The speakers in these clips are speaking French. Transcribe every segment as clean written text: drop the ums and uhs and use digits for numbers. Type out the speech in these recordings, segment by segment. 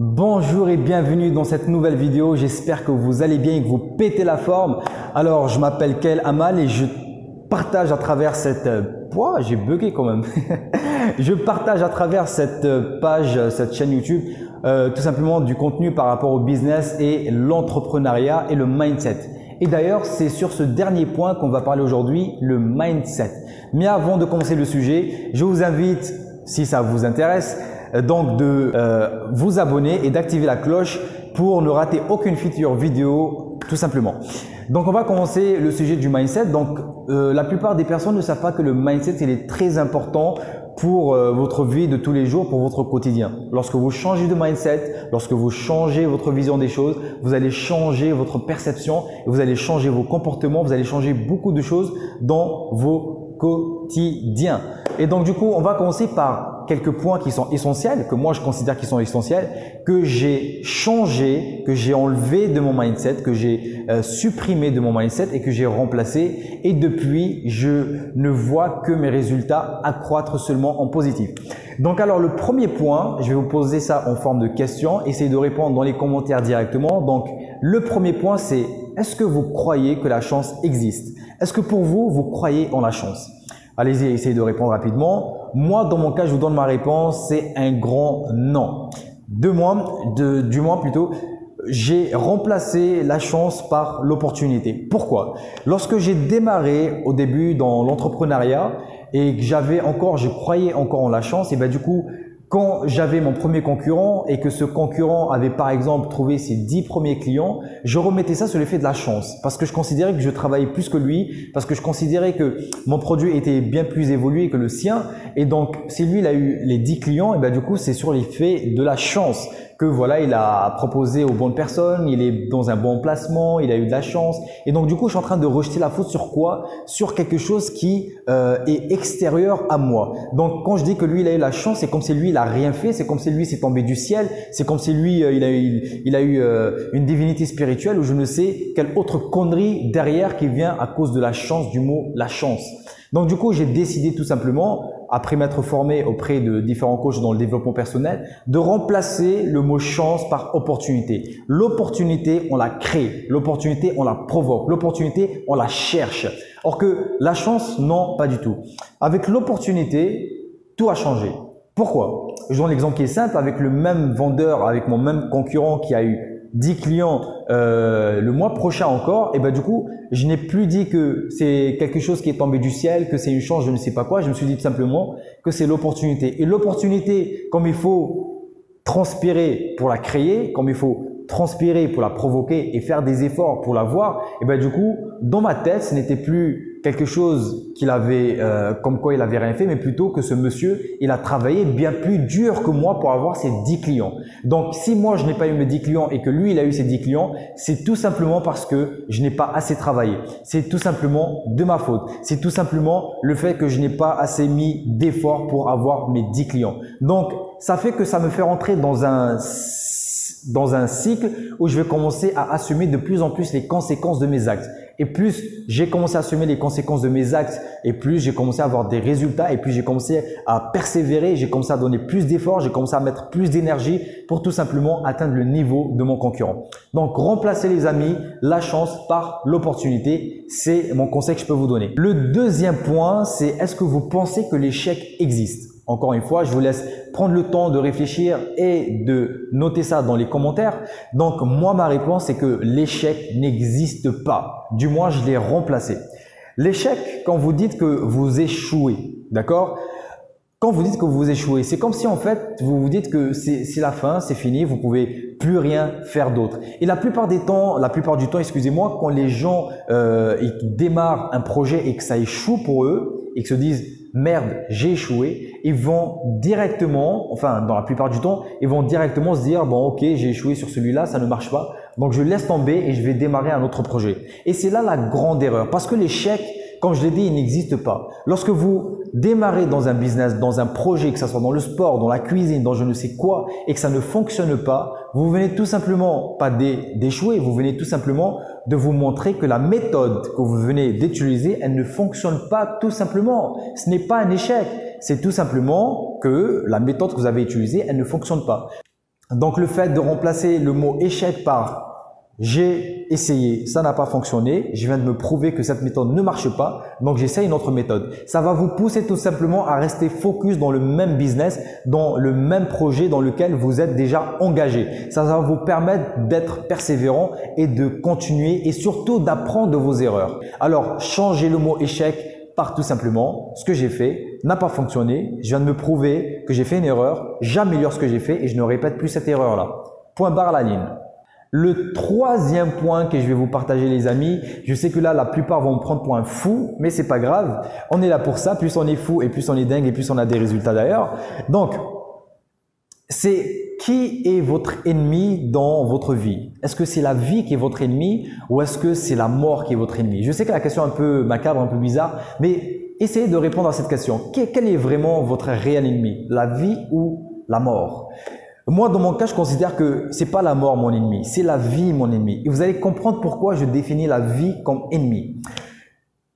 Bonjour et bienvenue dans cette nouvelle vidéo. J'espère que vous allez bien et que vous pétez la forme. Alors, je m'appelle Kael Amal et je partage à travers cette… j'ai bugué quand même. Je partage à travers cette page, cette chaîne YouTube, tout simplement du contenu par rapport au business et l'entrepreneuriat et le mindset. Et d'ailleurs, c'est sur ce dernier point qu'on va parler aujourd'hui, le mindset. Mais avant de commencer le sujet, je vous invite, si ça vous intéresse, donc de vous abonner et d'activer la cloche pour ne rater aucune future vidéo, tout simplement. Donc, on va commencer le sujet du mindset. Donc, la plupart des personnes ne savent pas que le mindset, il est très important pour votre vie de tous les jours, pour votre quotidien. Lorsque vous changez de mindset, lorsque vous changez votre vision des choses, vous allez changer votre perception, et vous allez changer vos comportements, vous allez changer beaucoup de choses dans vos quotidiens. Et donc, du coup, on va commencer par quelques points qui sont essentiels, que moi je considère qu'ils sont essentiels, que j'ai changé, que j'ai enlevé de mon mindset, que j'ai supprimé de mon mindset et que j'ai remplacé. Et depuis, je ne vois que mes résultats accroître seulement en positif. Donc alors le premier point, je vais vous poser ça en forme de question. Essayez de répondre dans les commentaires directement. Donc le premier point, c'est est-ce que vous croyez que la chance existe? Est-ce que pour vous, vous croyez en la chance? Allez-y, essayez de répondre rapidement. Moi, dans mon cas, je vous donne ma réponse, c'est un grand non. Du moins plutôt, j'ai remplacé la chance par l'opportunité. Pourquoi? Lorsque j'ai démarré au début dans l'entrepreneuriat et que je croyais encore en la chance, et ben du coup, quand j'avais mon premier concurrent et que ce concurrent avait par exemple trouvé ses 10 premiers clients, je remettais ça sur l'effet de la chance parce que je considérais que je travaillais plus que lui, parce que je considérais que mon produit était bien plus évolué que le sien et donc si lui il a eu les 10 clients, et ben du coup c'est sur l'effet de la chance que voilà, il a proposé aux bonnes personnes, il est dans un bon placement, il a eu de la chance et donc du coup je suis en train de rejeter la faute sur quoi? Sur quelque chose qui est extérieur à moi. Donc quand je dis que lui il a eu la chance, c'est comme si lui il a rien fait, c'est comme si lui s'est tombé du ciel, c'est comme si lui il a eu une divinité spirituelle ou je ne sais quelle autre connerie derrière qui vient à cause de la chance, du mot la chance. Donc du coup j'ai décidé tout simplement, après m'être formé auprès de différents coachs dans le développement personnel, de remplacer le mot chance par opportunité. L'opportunité, on la crée. L'opportunité, on la provoque. L'opportunité, on la cherche. Or que la chance, non, pas du tout. Avec l'opportunité, tout a changé. Pourquoi? Je donne l'exemple qui est simple. Avec le même vendeur, avec mon même concurrent qui a eu 10 clients le mois prochain encore, et ben du coup, je n'ai plus dit que c'est quelque chose qui est tombé du ciel, que c'est une chance, je ne sais pas quoi. Je me suis dit tout simplement que c'est l'opportunité. Et l'opportunité, comme il faut transpirer pour la créer, comme il faut transpirer pour la provoquer et faire des efforts pour la voir, et ben du coup, dans ma tête, ce n'était plus quelque chose qu'il avait, comme quoi il avait rien fait, mais plutôt que ce monsieur, il a travaillé bien plus dur que moi pour avoir ses 10 clients. Donc, si moi, je n'ai pas eu mes 10 clients et que lui, il a eu ses 10 clients, c'est tout simplement parce que je n'ai pas assez travaillé. C'est tout simplement de ma faute. C'est tout simplement le fait que je n'ai pas assez mis d'efforts pour avoir mes 10 clients. Donc, ça fait que ça me fait rentrer dans un cycle où je vais commencer à assumer de plus en plus les conséquences de mes actes. Et plus j'ai commencé à assumer les conséquences de mes actes et plus j'ai commencé à avoir des résultats et plus j'ai commencé à persévérer, j'ai commencé à donner plus d'efforts, j'ai commencé à mettre plus d'énergie pour tout simplement atteindre le niveau de mon concurrent. Donc, remplacer les amis, la chance par l'opportunité, c'est mon conseil que je peux vous donner. Le deuxième point, c'est est-ce que vous pensez que l'échec existe? Encore une fois, je vous laisse prendre le temps de réfléchir et de noter ça dans les commentaires. Donc, moi, ma réponse, c'est que l'échec n'existe pas. Du moins, je l'ai remplacé. L'échec, quand vous dites que vous échouez, d'accord? Quand vous dites que vous échouez, c'est comme si en fait, vous vous dites que c'est la fin, c'est fini, vous pouvez plus rien faire d'autre. Et la plupart du temps, excusez-moi, quand les gens ils démarrent un projet et que ça échoue pour eux et que se disent merde, j'ai échoué, ils vont directement, enfin dans la plupart du temps, ils vont directement se dire bon ok, j'ai échoué sur celui-là, ça ne marche pas, donc je laisse tomber et je vais démarrer un autre projet. Et c'est là la grande erreur parce que l'échec, comme je l'ai dit, il n'existe pas. Lorsque vous démarrez dans un business, dans un projet, que ce soit dans le sport, dans la cuisine, dans je ne sais quoi, et que ça ne fonctionne pas, vous venez tout simplement, pas d'échouer, vous venez tout simplement de vous montrer que la méthode que vous venez d'utiliser, elle ne fonctionne pas tout simplement. Ce n'est pas un échec, c'est tout simplement que la méthode que vous avez utilisée, elle ne fonctionne pas. Donc le fait de remplacer le mot échec par j'ai essayé, ça n'a pas fonctionné, je viens de me prouver que cette méthode ne marche pas, donc j'essaie une autre méthode. Ça va vous pousser tout simplement à rester focus dans le même business, dans le même projet dans lequel vous êtes déjà engagé. Ça va vous permettre d'être persévérant et de continuer et surtout d'apprendre de vos erreurs. Alors, changez le mot échec par tout simplement ce que j'ai fait n'a pas fonctionné, je viens de me prouver que j'ai fait une erreur, j'améliore ce que j'ai fait et je ne répète plus cette erreur-là. Point barre la ligne. Le troisième point que je vais vous partager les amis, je sais que là la plupart vont me prendre pour un fou, mais c'est pas grave, on est là pour ça, plus on est fou et plus on est dingue et plus on a des résultats d'ailleurs. Donc, c'est qui est votre ennemi dans votre vie? Est-ce que c'est la vie qui est votre ennemi ou est-ce que c'est la mort qui est votre ennemi? Je sais que la question est un peu macabre, un peu bizarre, mais essayez de répondre à cette question. Quel est vraiment votre réel ennemi? La vie ou la mort? Moi, dans mon cas, je considère que c'est pas la mort mon ennemi, c'est la vie mon ennemi. Et vous allez comprendre pourquoi je définis la vie comme ennemi.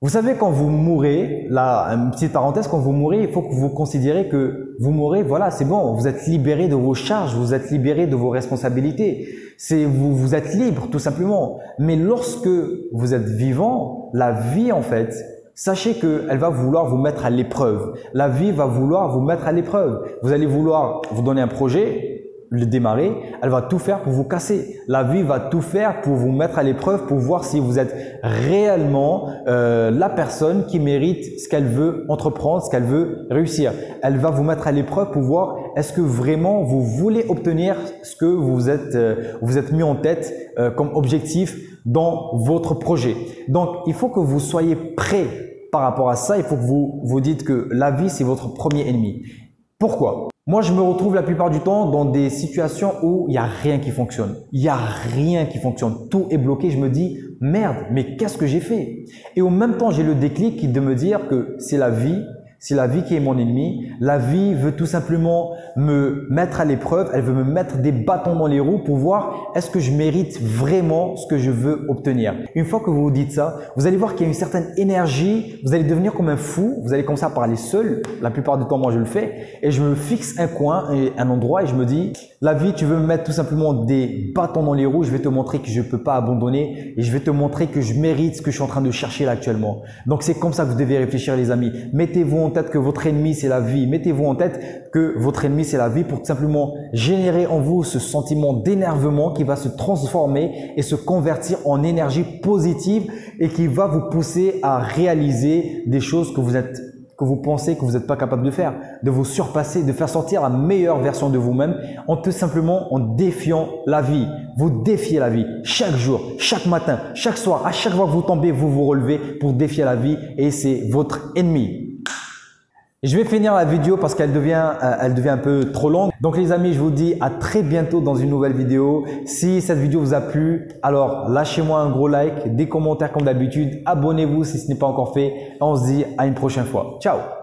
Vous savez, quand vous mourrez, là, une petite parenthèse, quand vous mourrez, il faut que vous considérez que vous mourrez, voilà, c'est bon, vous êtes libéré de vos charges, vous êtes libéré de vos responsabilités. Vous êtes libre, tout simplement. Mais lorsque vous êtes vivant, la vie, en fait, sachez qu'elle va vouloir vous mettre à l'épreuve. La vie va vouloir vous mettre à l'épreuve. Vous allez vouloir vous donner un projet, le démarrer, elle va tout faire pour vous casser. La vie va tout faire pour vous mettre à l'épreuve, pour voir si vous êtes réellement la personne qui mérite ce qu'elle veut entreprendre, ce qu'elle veut réussir. Elle va vous mettre à l'épreuve pour voir est-ce que vraiment vous voulez obtenir ce que vous êtes mis en tête comme objectif dans votre projet. Donc, il faut que vous soyez prêt par rapport à ça. Il faut que vous vous dites que la vie, c'est votre premier ennemi. Pourquoi? Moi, je me retrouve la plupart du temps dans des situations où il n'y a rien qui fonctionne. Il n'y a rien qui fonctionne. Tout est bloqué. Je me dis, merde, mais qu'est-ce que j'ai fait? Et au même temps, j'ai le déclic de me dire que c'est la vie. C'est la vie qui est mon ennemi. La vie veut tout simplement me mettre à l'épreuve. Elle veut me mettre des bâtons dans les roues pour voir est-ce que je mérite vraiment ce que je veux obtenir. Une fois que vous vous dites ça, vous allez voir qu'il y a une certaine énergie. Vous allez devenir comme un fou. Vous allez commencer à parler seul. La plupart du temps, moi, je le fais. Et je me fixe un coin, un endroit et je me dis, la vie, tu veux me mettre tout simplement des bâtons dans les roues. Je vais te montrer que je ne peux pas abandonner et je vais te montrer que je mérite ce que je suis en train de chercher là actuellement. Donc, c'est comme ça que vous devez réfléchir, les amis. Mettez-vous en tête que votre ennemi, c'est la vie. Mettez-vous en tête que votre ennemi, c'est la vie pour tout simplement générer en vous ce sentiment d'énervement qui va se transformer et se convertir en énergie positive et qui va vous pousser à réaliser des choses que vous pensez que vous n'êtes pas capable de faire, de vous surpasser, de faire sortir la meilleure version de vous-même en tout simplement en défiant la vie. Vous défiez la vie chaque jour, chaque matin, chaque soir, à chaque fois que vous tombez, vous vous relevez pour défier la vie et c'est votre ennemi. Je vais finir la vidéo parce qu'elle devient un peu trop longue. Donc les amis, je vous dis à très bientôt dans une nouvelle vidéo. Si cette vidéo vous a plu, alors lâchez-moi un gros like, des commentaires comme d'habitude. Abonnez-vous si ce n'est pas encore fait. On se dit à une prochaine fois. Ciao!